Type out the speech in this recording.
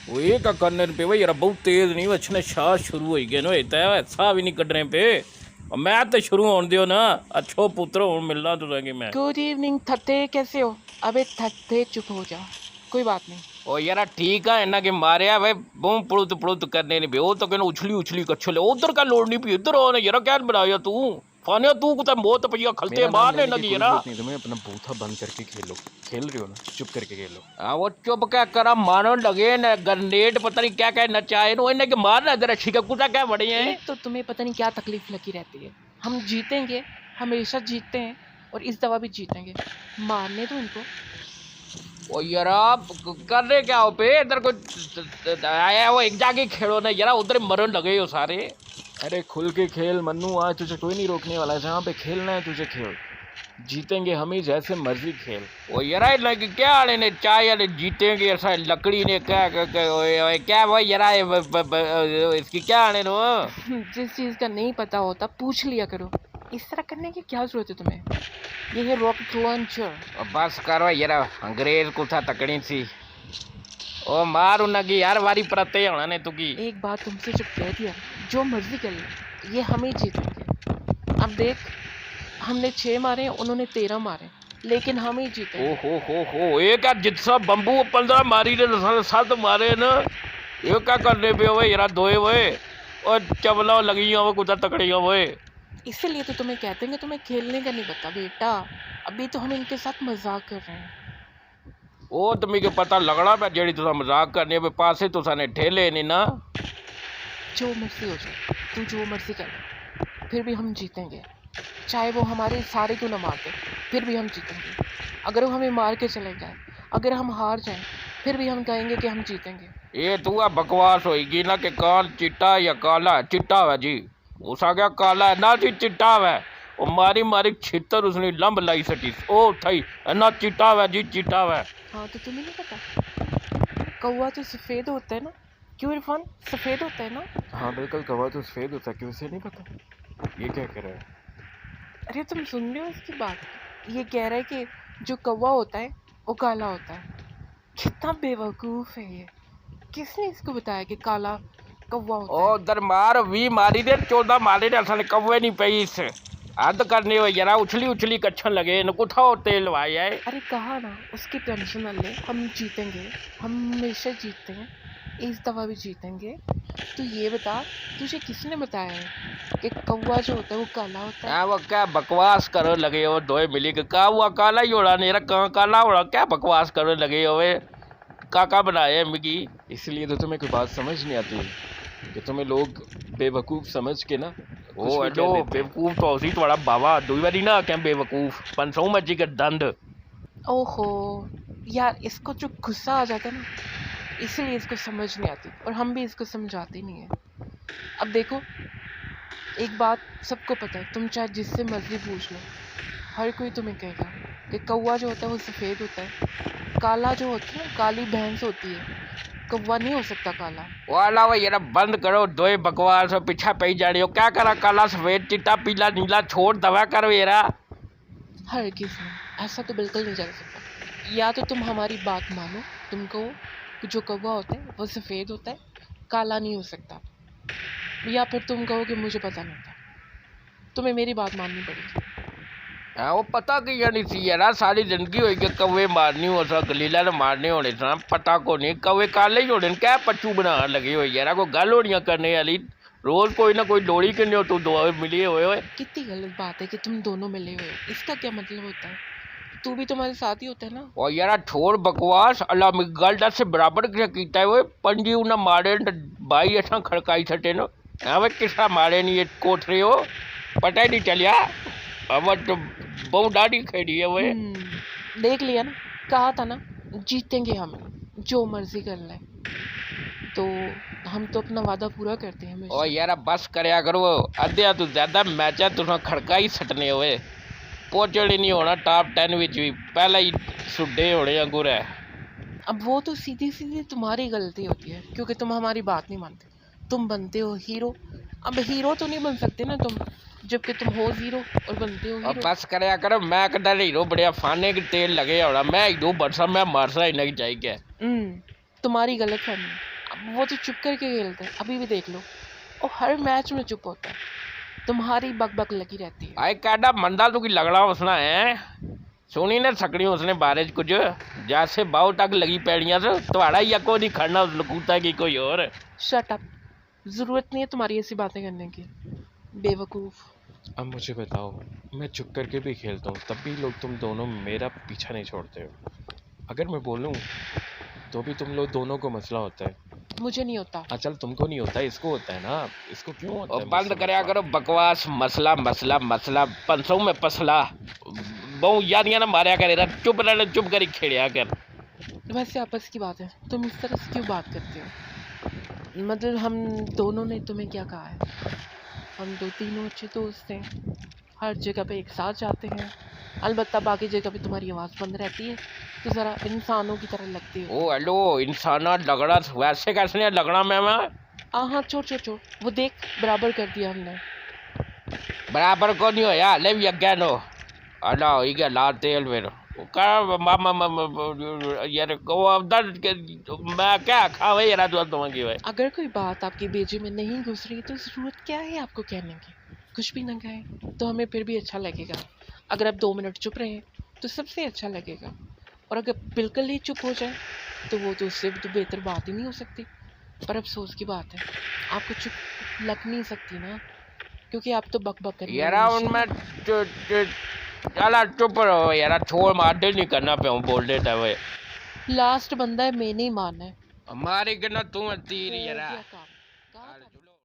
वो ये क्या करने पे भाई यार बहुत तेज नहीं अच्छे शाह शुरू हो गए ना इतना ऐसा भी नहीं कटने पे और मैं तो शुरू होने दियो ना अच्छो पुत्र हूँ मिलना तुझे मैं गुड इवनिंग थत्ते, कैसे हो? अबे थत्ते चुप हो जा, कोई बात नहीं। ओ यार ठीक है ना कि मारे भाई बूम पुड़ुत करने नहीं पे वो तो कहना उछली उछली कच्छो ले उधर का लोड नहीं पी इधर हो ना यार क्या बनाया तू फाने तू कुछ मौत पइया खलते मेरा नाम मारने लेने की लगी कोई यार जरूरत नहीं, तुम्हें अपना बूथा बंद करके खेलो। खेल रहे हो ना, चुप करके खेलो। हाँ वो चुप क्या करा मानो लगे न ग्रेनेड पता नहीं क्या क्या नचाए नो इन्हें के मारना जरा छिका कुटा क्या बड़ी है एक तो तुम्हें पता नहीं क्या तकलीफ लगी रहती है। हम जीतेंगे, हमेशा जीतते हैं और इस दवा भी जीतेंगे। मारने दो इनको। ओ यार आप कर रहे क्या हो पे इधर को आया वो एक जाके खेलो ना यार उधर मरन लगे हो सारे अरे खुल के खेल मन्नू, आज तुझे कोई नहीं रोकने वाला। जहाँ पे खेलना है तुझे खेल, जीतेंगे हम ही, जैसे मर्जी खेल। ओ यार लगे क्या आने ने चाय वाले जीतेंगे ऐसा लकड़ी ने क्या वो यार इसकी क्या आने नो जिस चीज़ का नहीं पता होता पूछ लिया करो। इस तरह करने की क्या जरूरत है तुम्हें? ये है रॉकेट लॉन्चर। बस करो यार अंग्रेज को था तकड़ी सी ओ मार उनकी यार वारी प्रत्ये होना ने तुकी एक बात तुमसे जो कह दिया, जो मर्जी कर ले, ये हम ही जीतेंगे। अब देख, हमने 6 मारे, उन्होंने 13 मारे, लेकिन हम ही जीते। ओ हो एक जितना बम्बू 15 मारी ने 7 मारे ना ये क्या करने पे हुए यार दोए हुए और चबला लगी हुए कुछ तकड़ी हुए इसीलिए तो तुम्हें कहते हैं कि तुम्हें खेलने का नहीं पता बेटा। अभी तो हम इनके साथ मजाक कर रहे हैं। ओ तुम्हें के पता लगना पे जेड़ी तुसा मजाक करने पे पासे तुसा ने ठेले नहीं ना जो मर्जी हो जाए, तू जो मर्जी कर ले, फिर भी हम जीतेंगे। चाहे वो हमारे सारे क्यों ना मारते, फिर भी हम जीतेंगे। अगर वो हमें मार के चले जाए, अगर हम हार जाएं, फिर भी हम कहेंगे कि हम जीतेंगे। ये तू आ बकवास होगी ना कि कान चिट्टा या काला चिट्टा है जी उसा क्या काला है ना जी चिट्टा है वो मारी मारी छितर उसने लंब लाई सटी ओ थई ना चिट्टा है जी चिट्टा है हाँ तो तुम्हें नहीं पता, कौवा तो सफ़ेद होता है ना। क्यों इरफान, सफ़ेद होता है ना? हाँ बिल्कुल, कवा तो सफेद होता है, क्यों उसे नहीं पता? ये क्या कह रहा है? अरे तुम सुन रहे हो इसकी बात? ये कह रहा है कि जो कौवा होता है वो काला होता है। कितना बेवकूफ़ है ये। किसने इसको बताया कि काला कौवा होता ओ है? उधर मार 20 मारी दे 14 मारे दे असल कव्वे नहीं पई इस हद करने हो जरा उछली उछली कच्छन लगे न कुठाओ तेल भाई है अरे कहा ना, उसकी टेंशन न ले, हम जीतेंगे। हम हमेशा जीतते हैं, इस दफ़ा भी जीतेंगे। तो ये बता, तुझे किसने बताया है कि कौवा जो होता है वो काला होता है? हाँ वो क्या बकवास करो लगे हो दोए मिली के का हुआ काला ही होड़ा नहीं रहा कहाँ काला होड़ा क्या बकवास करो लगे हो काका बनाए मिगी इसलिए तो तुम्हें कोई बात समझ नहीं आती कि तुम्हें लोग बेवकूफ़ समझ के ना ओ कुछ भी हेलो कह देते हैं। बेवकूफ तो उसी थोड़ा बाबा दुई बारी ना क्या बेवकूफ 500 मची के दंड ओहो यार, इसको जो गुस्सा आ जाता है ना, इसीलिए इसको समझ नहीं आती, और हम भी इसको समझाते नहीं हैं। अब देखो, एक बात सबको पता है, तुम चाहे जिससे मर्जी पूछ लो, हर कोई तुम्हें कहेगा कि कौवा जो होता है वो सफ़ेद होता है। काला जो होता है, काली भैंस होती है, कौवा नहीं हो सकता काला। वाला वो यार बंद करो दोए बकवास और पीछा पई जा रही हो क्या करा काला सफेद चिट्टा पीला नीला छोड़ दवा करो यारा हर किसी ऐसा तो बिल्कुल नहीं चल सकता। या तो तुम हमारी बात मानो, तुम कहो कि जो कौवा होता है वो सफ़ेद होता है, काला नहीं हो सकता, या फिर तुम कहो कि मुझे पता नहीं था। तुम्हें मेरी बात माननी पड़ेगी। हाँ वो पता कि यानी सी यारा सारी जिंदगी हुई कि कौवे मारनी हो सा गलीला ने मारने होने सा पता को नहीं कौवे काले ही होने क्या पच्चू बना लगी हुई यारा को गल होनियां करने वाली रोज कोई ना कोई लोड़ी के नहीं हो तू दो मिली हुए कितनी गलत बात है कि तुम दोनों मिले हुए हो। इसका क्या मतलब होता है? तू भी तुम्हारे साथ ही होता है ना। और यारा छोड़ बकवास अल्लाह में गल दस से बराबर क्या कीता है वो पंजी उन्हें मारे न भाई ऐसा खड़काई सटे नो हाँ किसा मारे नहीं ये कोठरे हो पता ही नहीं चलिया अब तो बहुत डाढ़ी खेड़ी है वो देख लिया ना, कहा था ना, जीतेंगे हम, जो मर्जी कर ले। तो हम तो अपना वादा पूरा करते हैं ओ हमेशा। यार बस करया करो अद्धिया तू ज्यादा मैचा तुसा खड़काई सटने हुए पहुंचने नहीं होना टॉप 10 विच भी पहले ही सुड्डे होने अंगूर है अब वो तो सीधी सीधी तुम्हारी गलती होती है, क्योंकि तुम हमारी बात नहीं मानते। तुम बनते हो हीरो। अब हीरो तो नहीं बन सकते ना तुम, जबकि तुम हो हीरो और बनते हो और हीरो। बस करया करो मैं कदा हीरो बढ़िया फाने के तेल लगे होना मैं हीरो बरसा मैं मारसा ही नहीं चाहिए तुम्हारी गलत फहमी। वो तो चुप करके खेलते हैं, अभी भी देख लो, और हर मैच में चुप होता है, तुम्हारी बक लगी रहती है। ਆਏ ਕਾਡਾ ਮੰਦਾ ਤੂੰ ਕੀ ਲਗੜਾ ਉਸਨਾ ਹੈ ਸੁਣੀ ਨੇ ਸਕੜੀ ਉਸਨੇ ਬਾਰੇ ਚ ਕੁਝ ਜੈਸੇ ਬਾਉ ਤੱਕ ਲਗੀ ਪੈੜੀਆਂ से ਤੁਹਾਡਾ ਹੀ ਅੱਕੋ ਨਹੀਂ ਖੜਨਾ ਲਕੂਤਾ ਕੀ ਕੋਈ ਹੋਰ शट अप, जरूरत नहीं है तुम्हारी ऐसी बातें करने की, बेवकूफ। अब मुझे बताओ, मैं चुप करके भी खेलता हूँ तब भी लोग तुम दोनों मेरा पीछा नहीं छोड़ते हो। अगर मैं बोलूँ तो भी तुम लोग दोनों को मसला होता है। मुझे नहीं होता। चल तुमको नहीं होता, इसको होता है ना। इसको क्यों होता है? बंद करया करो बकवास, मसला मसला मसला 500 में पसला बहु यादियां ना मारया करे, चुप रहना, चुप करी खेड़िया कर। वैसे आपस की बात है, तुम इस तरह से क्यों बात करते हो? मतलब हम दोनों ने तुम्हें क्या कहा है? हम दो तीनों अच्छे दोस्त हैं, हर जगह पे एक साथ जाते हैं, अलबत्ता बाकी जगह पे तुम्हारी आवाज़ बंद रहती है, तो ज़रा इंसानों की तरह लगती है। ओ हेलो इंसाना लगड़ा, वैसे कैसे नहीं लगड़ा मैं हाँ छोड़, वो देख बराबर कर दिया हमने। बराबर को नहीं होया ले भी अग्गे नो अला ही गया ला तेल फिर यार को दर्द के मैं क्या खावे यार तू तुम्हारी भाई। अगर कोई बात आपकी बेजे में नहीं घुस रही तो ज़रूरत क्या है आपको कहने की? कुछ भी ना कहें तो हमें फिर भी अच्छा लगेगा। अगर आप 2 मिनट चुप रहे तो सबसे अच्छा लगेगा, और अगर बिल्कुल ही चुप हो जाए तो वो तो उससे तो बेहतर बात ही नहीं हो सकती। पर अफसोस की बात है, आपको चुप लग नहीं सकती ना, क्योंकि आप तो बक कर यार उनमें चला चुप रहो यार, छोड़ मार नहीं करना पे बोल देता है। लास्ट बंदा है, मैंने ही माना है। हमारी गन्ना तू तीर यार। क्या काम है?